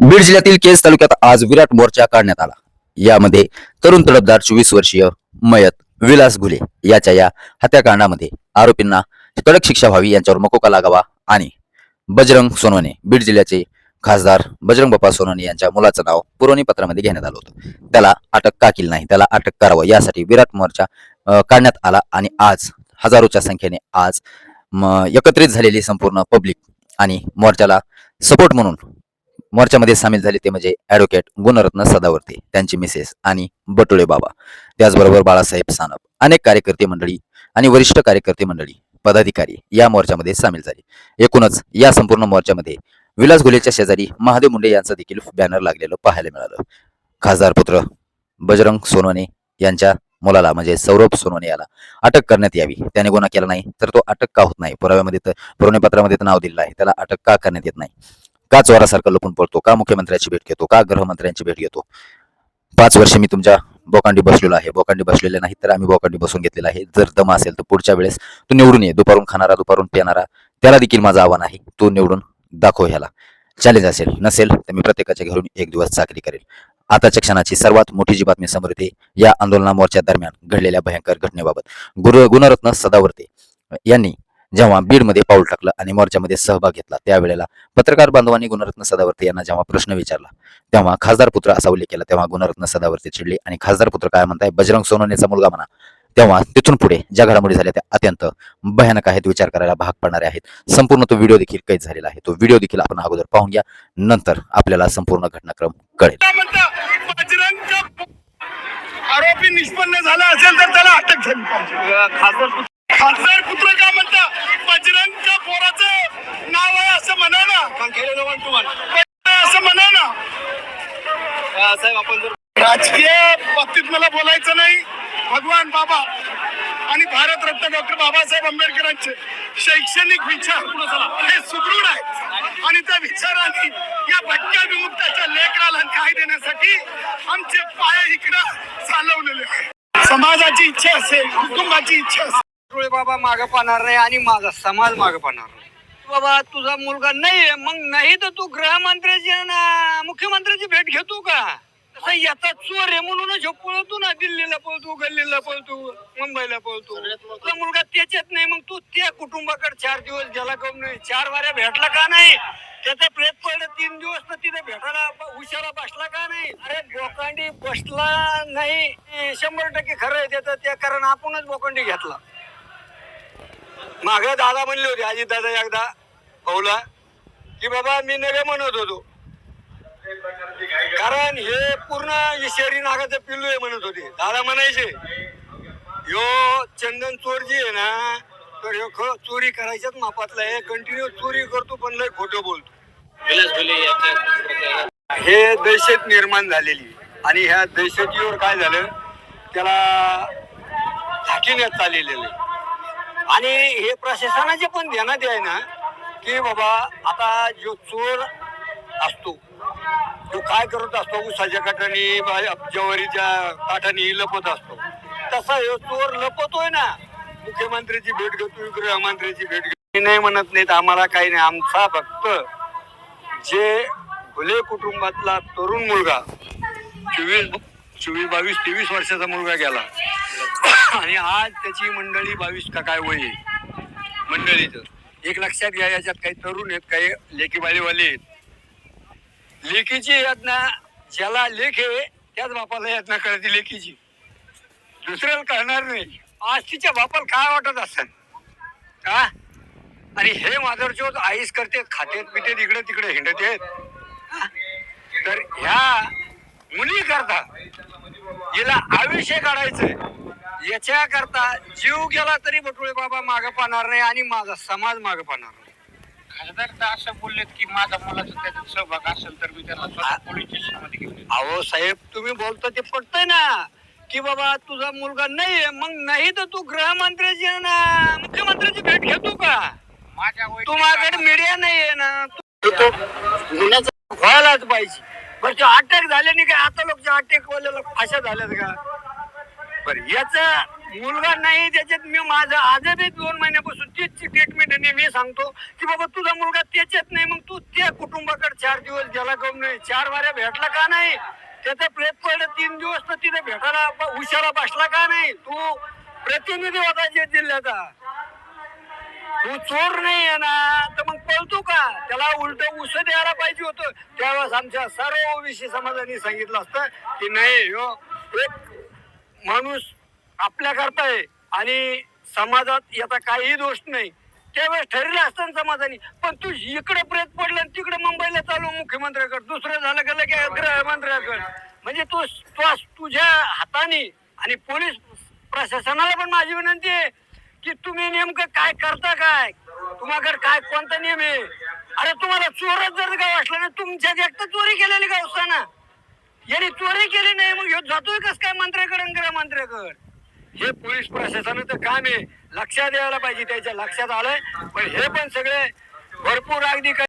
बीड जिल्ह्यातील केज तालुक्यात आज विराट मोर्चा काढण्यात आला। यामध्ये तरुण तडफदार 24 वर्षीय मयत विलास घुले याच्या या हत्याकांडामध्ये आरोपींना कडक शिक्षा व्हावी, यांच्यावर मकोका लागावा आणि बजरंग सोनवणे बीड जिल्ह्याचे खासदार बजरंग बाप्पा सोनवणे यांच्या मुलाचं नाव पुरवणी पत्रामध्ये घेण्यात आलं होतं। त्याला अटक का केली नाही, त्याला अटक करावं यासाठी विराट मोर्चा काढण्यात आला आणि आज हजारोच्या संख्येने आज एकत्रित झालेली संपूर्ण पब्लिक आणि मोर्चाला सपोर्ट म्हणून मोर्चामध्ये सामील झाले ते म्हणजे ॲडव्होकेट गुणरत्न सदावर्ते, त्यांची मिसेस आणि बटुळे बाबा, त्याचबरोबर बाळासाहेब सानप, अनेक कार्यकर्ते मंडळी आणि वरिष्ठ कार्यकर्ते मंडळी पदाधिकारी या मोर्चामध्ये सामील झाले। एकूणच या संपूर्ण मोर्चामध्ये विलास घुलेच्या शेजारी महादेव मुंडे यांचं देखील बॅनर लागलेलं पाहायला मिळालं। खासदार पुत्र बजरंग सोनवणे यांच्या मुलाला म्हणजे सौरभ सोनवणे याला अटक करण्यात यावी, त्याने गुन्हा केला नाही तर तो अटक का होत नाही, पुराव्यामध्ये तर पुरवणी पत्रामध्ये तर नाव दिलेलं आहे, त्याला अटक का करण्यात येत नाही, का चोरासारखं लपून पडतो, का मुख्यमंत्र्यांची भेट घेतो, का गृहमंत्र्यांची भेट घेतो। 5 वर्ष मी तुमच्या बोकांडी बसलेलो आहे, बोकांडी बसलेले नाही तर आम्ही बोकांडी बसून घेतलेला आहे। जर दम असेल तर पुढच्या वेळेस तू निवडून ये, दुपारून खाणारा दुपारून पिणारा, त्याला देखील माझं आव्हान आहे, तू निवडून दाखव, ह्याला चॅलेंज असेल, नसेल तर मी प्रत्येकाच्या घरून एक दिवस चाकरी करेल। आताच्या क्षणाची सर्वात मोठी जी बातमी समोर येते या आंदोलना मोर्चा दरम्यान घडलेल्या भयंकर घटनेबाबत। गुणरत्न सदावर्ते यांनी जेव्हा बीडमध्ये पाऊल टाकलं आणि मोर्चामध्ये सहभाग घेतला, त्यावेळेला पत्रकार बांधवांनी गुणरत्न सदावर्ते यांना जेव्हा प्रश्न विचारला तेव्हा खासदार पुत्र असा उल्लेख केला, तेव्हा गुणरत्न सदावर्ते चिडले आणि खासदार पुत्र काय म्हणताय, बजरंग सोनवणेचा मुलगा म्हणा। तेव्हा तिथून पुढे ज्या घडामोडी झाल्या त्या अत्यंत भयानक आहेत, विचार करायला भाग पडणारे आहेत। संपूर्ण तो व्हिडिओ देखील कैद झालेला आहे, तो व्हिडिओ देखील आपण अगोदर पाहून घ्या, नंतर आपल्याला संपूर्ण घटनाक्रम कळेल। आरोपी निष्पन्न झाला असेल तर त्याला अटक झाली पाहिजे। खासदार पुत्र का म्हणता, बजरंगच्या पोराचं नाव आहे असं म्हणा ना, असं म्हणा ना। राजकीय बाबतीत मला बोलायचं नाही। भगवान बाबा आणि भारतरत्न डॉक्टर बाबासाहेब आंबेडकरांचे शैक्षणिक विचार हे सुदृढ आहेत आणि त्या विचारांनी या भटक्या विमुक्ताच्या लेकराला न्याय देण्यासाठी आमचे पाय इकडं चालवलेले आहेत। समाजाची इच्छा असेल, कुटुंबाची इच्छा असेल, बाबा मागं पाहणार नाही आणि माझा समाज मागं पाहणार नाही। बाबा तुझा मुलगा नाहीये, मग नाही तर तू गृहमंत्र्याची ना मुख्यमंत्र्याची भेट घेतो का? तसा याचा चोर आहे म्हणूनच पळतो ना, दिल्लीला पळतो, गल्लीला पळतो, मुंबईला पळतो। तुझा मुलगा त्याच्यात नाही, मग तू त्या कुटुंबाकडे 4 दिवस गेला का नाही, 4 वाऱ्या भेटला का नाही? त्याचा प्रेत पडलं 3 दिवस तर तिथे भेटायला उशिरा बसला का नाही? अरे बोकांडी बसला नाही 100% खरं आहे त्याचं, त्या कारण आपणच बोकांडी घेतला। माग दादा म्हणले होते, अजित दादा एकदा भाऊला की बाबा मी नवे म्हणत होतो, कारण हे पूर्ण शहरी नागाचं पिल्लू आहे म्हणत होते। दादा म्हणायचे यो चंदन चोर जी आहे ना, तर ह्यो चोरी करायच्याच मापातला आहे, कंटिन्यू चोरी करतो पण लय खोटं बोलतो। हे दहशत निर्माण झालेली आणि ह्या दहशतीवर काय झालं, त्याला झाकीण्यात चाललेलं आहे आणि हे प्रशासनाचे पण ध्यानात आहे ना की बाबा आता जो चोर असतो तो काय करत असतो, उसाच्या काठाने ज्वारीच्या काठाने लपत असतो, तसा हे चोर लपतोय ना। मुख्यमंत्र्याची भेट घेतो, गृहमंत्र्याची भेट घेतो, नाही म्हणत नाहीत आम्हाला काही नाही। आमचा फक्त जे घुले कुटुंबातला तरुण मुलगा 22-23 वर्षाचा मुलगा गेला आणि आज त्याची मंडळी 22 का काय वय आहे मंडळीचं। एक लक्षात घ्या, याच्यात काही तरुण आहेत, काही लेकीबाळीवाले आहेत। लेकीची यातना ज्याला लेख आहे त्याच बापाला यातना कळते लेकीची, दुसऱ्याला कळणार नाही। आज तिच्या बापाला काय वाटत असेल का? आणि हे माधवचोद आईस करते, खातेत पितेत, इकडे तिकडे हिंडत आहेत। तर ह्या मुली करता हिला आयुष्य काढायचंय, याच्या करता जीव गेला तरी बटुळे बाबा मागं पाहणार नाही आणि माझा समाज मागं पाहणार नाही। खासदार तर असं बोललेत की माझा मुलाचा त्याच्यात सहभाग असेल तर मी त्याला पोलीस स्टेशनमध्ये घेऊन येईन। अहो साहेब, तुम्ही बोलता ते पटतंय ना की बाबा तुझा मुलगा नाहीये, मग नाही तर तू गृहमंत्र्याची ना मुख्यमंत्र्याची भेट घेतो का? तुम्हाकडे मीडिया नाहीये ना, तो गुन्ह्याचा व्हायलाच पाहिजे। बरं अटॅक झाले नाही काय? आता लोकच्या अटॅक वाल्याला फाशा झाल्यात का? बरं याच मुलगा नाही त्याच्यात मी माझं आजही 2 महिन्यापासून तीच ट्रीटमेंट आहे. मी सांगतो की बाबा तुझा मुलगा त्याच्यात नाही, मग तू त्या कुटुंबाकडे 4 दिवस गेला काऊन नाही, 4 वाऱ्या भेटला का नाही, त्याचा प्रेत पडलं 3 दिवस तर तिथे भेटायला उशाला बसला का नाही. तू प्रतिनिधी होता जे जिल्ह्याचा, तू चोर नाही आहे ना, तर मग पळतो का? त्याला उलट उस द्यायला पाहिजे होतं. त्यावेळेस आमच्या सर्व ओबीसी समाजाने सांगितलं असतं की नाही हो, एक माणूस आपल्या करताय आणि समाजात याचा काही दोष नाही, त्यावेळेस ठरलं असतं समाजाने. पण तू इकडे प्रेत पडलं आणि तिकडे मुंबईला चालू मुख्यमंत्र्याकडे, दुसरं झालं का लगे गृहमंत्र्याकडे. म्हणजे तू तुझ्या हाताने. आणि पोलीस प्रशासनाला पण माझी विनंती आहे की तुम्ही नेमकं काय करता, काय तुम्हाकडे काय कोणता नियम आहे? अरे तुम्हाला चोरच जर गाव असला ना, तुमच्यात एकटा चोरी केलेली गाव असताना याने चोरी केली नाही, मग ह्यो जातोय कस काय मंत्र्याकडे आणि गृहमंत्र्याकडे? हे पोलीस प्रशासनाचं काम आहे, लक्षात द्यायला पाहिजे. त्याच्या लक्षात आलंय, पण हे पण सगळे भरपूर अगदी